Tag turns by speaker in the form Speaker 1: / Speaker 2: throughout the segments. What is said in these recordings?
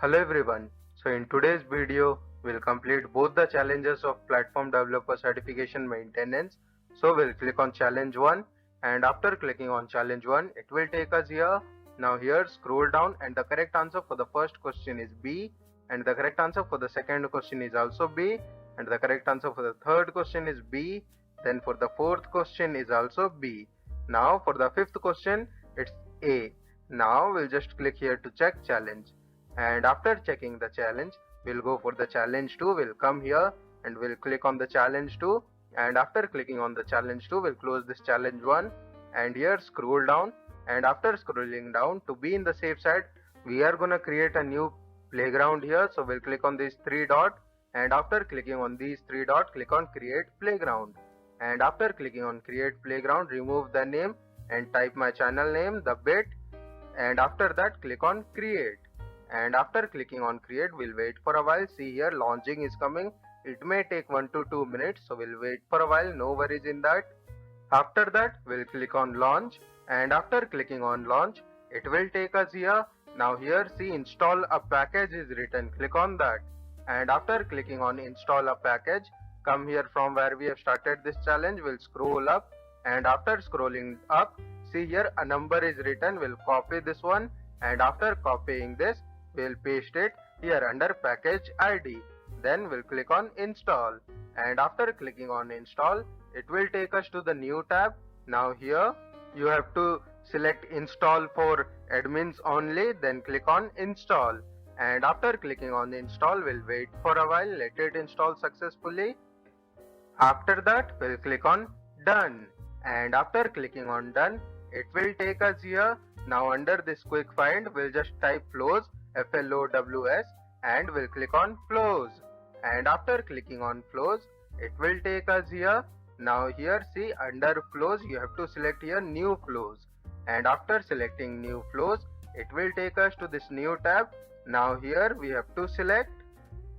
Speaker 1: Hello everyone. So in today's video, we'll complete both the challenges of Platform Developer Certification Maintenance. So we'll click on challenge 1, and after clicking on challenge 1, it will take us here. Now here scroll down, and the correct answer for the first question is B, and the correct answer for the second question is also B, and the correct answer for the third question is B, then for the fourth question is also B. Now for the fifth question, it's A. Now we'll just click here to check challenge. And after checking the challenge, we'll go for the challenge 2. We'll come here and we'll click on the challenge 2, and after clicking on the challenge 2, we'll close this challenge 1, and here scroll down, and after scrolling down, to be in the safe side, we are gonna create a new playground here. So we'll click on these 3 dots, and after clicking on these 3 dots, click on create playground, and after clicking on create playground, remove the name and type my channel name, the bit, and after that click on create. And after clicking on create, we'll wait for a while. See here, launching is coming. It may take 1 to 2 minutes, so we'll wait for a while, no worries in that. After that, we'll click on launch, and after clicking on launch, it will take us here. Now here, see, install a package is written. Click on that, and after clicking on install a package, come here from where we have started this challenge. We'll scroll up, and after scrolling up, see here a number is written. We'll copy this one, and after copying this, we'll paste it here under package ID. Then we'll click on install, and after clicking on install, it will take us to the new tab. Now here you have to select install for admins only, then click on install, and after clicking on install, we'll wait for a while, let it install successfully. After that, we'll click on done, and after clicking on done, it will take us here. Now under this quick find, we'll just type flows, FLOWS, and we'll click on flows, and after clicking on flows, it will take us here. Now here, see, under flows you have to select here new flows, and after selecting new flows, it will take us to this new tab. Now here we have to select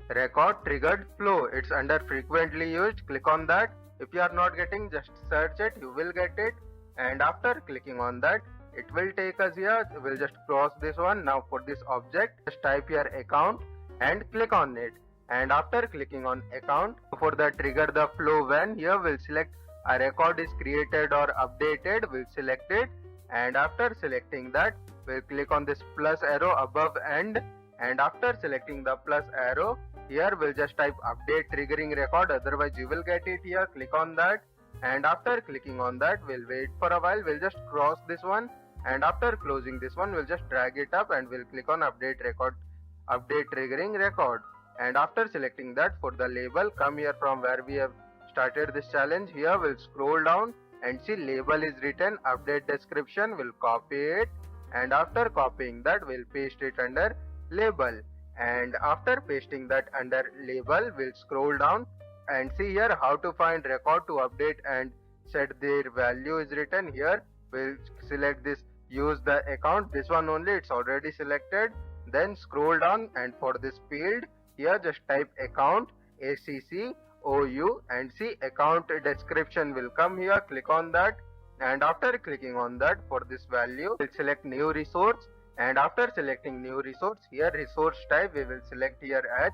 Speaker 1: record triggered flow. It's under frequently used. Click on that. If you are not getting, just search it, you will get it. And after clicking on that, it will take us here. We'll just cross this one. Now for this object, just type your account and click on it, and after clicking on account, for the trigger the flow when, here we'll select a record is created or updated. We'll select it, and after selecting that, we'll click on this plus arrow above and after selecting the plus arrow, here we'll just type update triggering record, otherwise you will get it here. Click on that, and after clicking on that, we'll wait for a while. We'll just cross this one, and after closing this one, we'll just drag it up and we'll click on update record, update triggering record. And after selecting that, for the label, come here from where we have started this challenge. Here we'll scroll down and see label is written, update description. We'll copy it, and after copying that, we'll paste it under label, and after pasting that under label, we'll scroll down and see here how to find record to update and set their value is written. Here we'll select this use the account, this one only, it's already selected. Then scroll down, and for this field here just type account, ACCOU, and see account description will come here. Click on that, and after clicking on that, for this value we'll select new resource, and after selecting new resource, here resource type we will select here as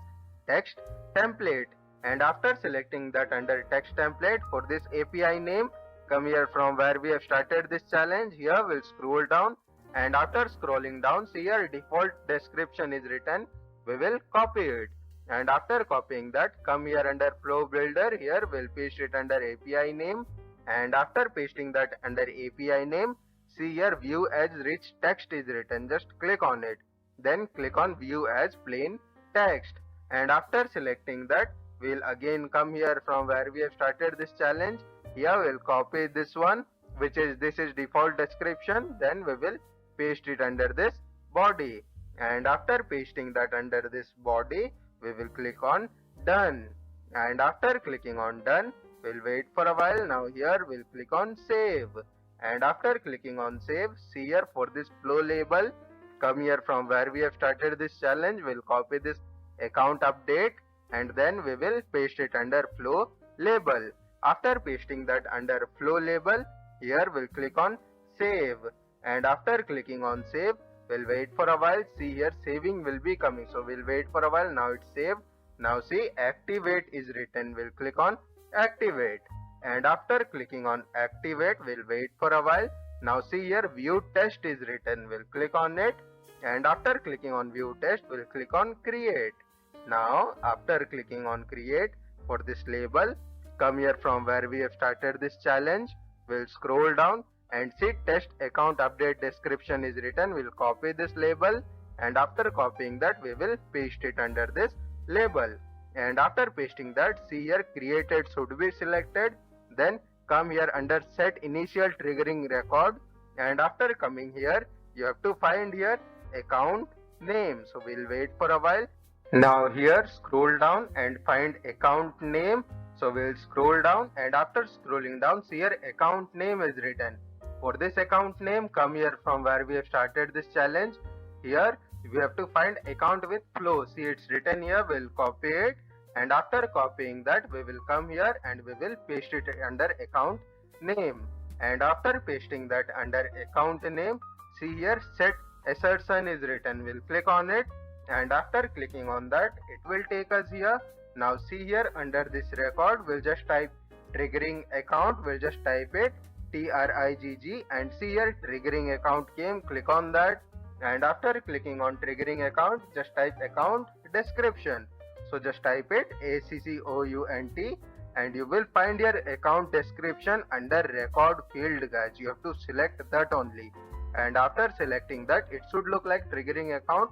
Speaker 1: text template, and after selecting that under text template, for this API name, come here from where we have started this challenge. Here we'll scroll down, and after scrolling down, see here default description is written. We will copy it, and after copying that, come here under flow builder. Here we'll paste it under API name, and after pasting that under API name, see here view as rich text is written. Just click on it, then click on view as plain text, and after selecting that, we'll again come here from where we have started this challenge. Here we'll copy this one, which is this is default description. Then we will paste it under this body, and after pasting that under this body, we will click on done, and after clicking on done, we'll wait for a while. Now here we'll click on save, and after clicking on save, see here for this flow label, come here from where we have started this challenge. We'll copy this account update, and then we will paste it under flow label. After pasting that under flow label, here we'll click on save, and after clicking on save, We'll wait for a while. See here, saving will be coming. So we'll wait for a while. Now it's saved. Now see, activate is written. We'll click on activate. And after clicking on activate, we'll wait for a while. Now see here, view test is written. We'll click on it. And after clicking on view test, we'll click on create. Now after clicking on create for this label, come here from where we have started this challenge. We'll scroll down and see test account update description is written. We'll copy this label, and after copying that we will paste it under this label. And after pasting that, see here created should be selected. Then come here under set initial triggering record, and after coming here you have to find here account name. So we'll wait for a while. Now here scroll down and find account name. So we'll scroll down, and after scrolling down, see here account name is written. For this account name, come here from where we have started this challenge. Here we have to find account with flow. See, it's written here. We'll copy it, and after copying that we will come here and we will paste it under account name. And after pasting that under account name, see here set assertion is written. We'll click on it, and after clicking on that it will take us here. Now see here under this record, we'll just type triggering account. We'll just type it TRIGG, and see here triggering account came. Click on that, and after clicking on triggering account, just type account description. So just type it ACCOUNT, and you will find your account description under record field, guys. You have to select that only, and after selecting that it should look like triggering account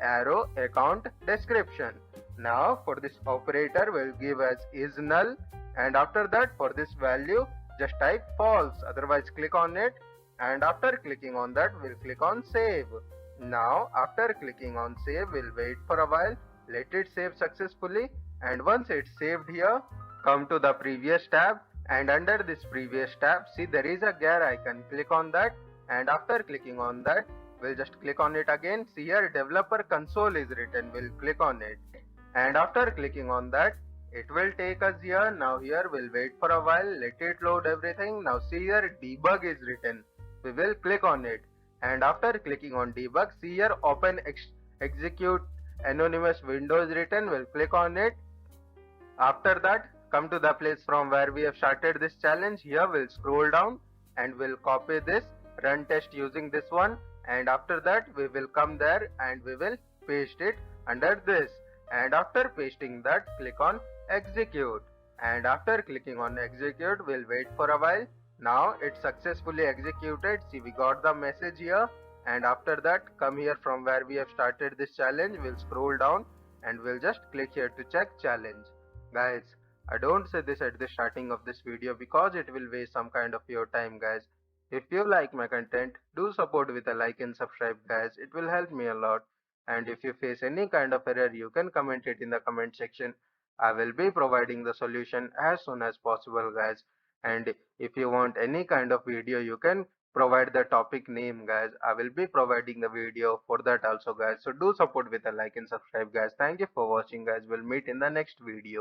Speaker 1: arrow account description. Now for this operator we'll give as is null, and after that for this value just type false, otherwise click on it, and after clicking on that we'll click on save. Now after clicking on save, we'll wait for a while, let it save successfully, and once it's saved here, come to the previous tab, and under this previous tab see there is a gear icon. Click on that, and after clicking on that we'll just click on it again. See here developer console is written. We'll click on it, and after clicking on that it will take us here. Now here we'll wait for a while, let it load everything. Now see here debug is written. We will click on it, and after clicking on debug, see here open execute anonymous window is written. We'll click on it. After that come to the place from where we have started this challenge. Here we'll scroll down and we'll copy this run test using this one, and after that we will come there and we will paste it under this, and after pasting that click on execute, and after clicking on execute we'll wait for a while. Now it's successfully executed. See, we got the message here, and after that come here from where we have started this challenge. We'll scroll down and we'll just click here to check challenge. Guys, I don't say this at the starting of this video because it will waste some kind of your time, guys. If you like my content, do support with a like and subscribe, guys. It will help me a lot. And if you face any kind of error, you can comment it in the comment section. I will be providing the solution as soon as possible, guys. And if you want any kind of video, you can provide the topic name, guys. I will be providing the video for that also, guys. So do support with a like and subscribe, guys. Thank you for watching, guys. We'll meet in the next video.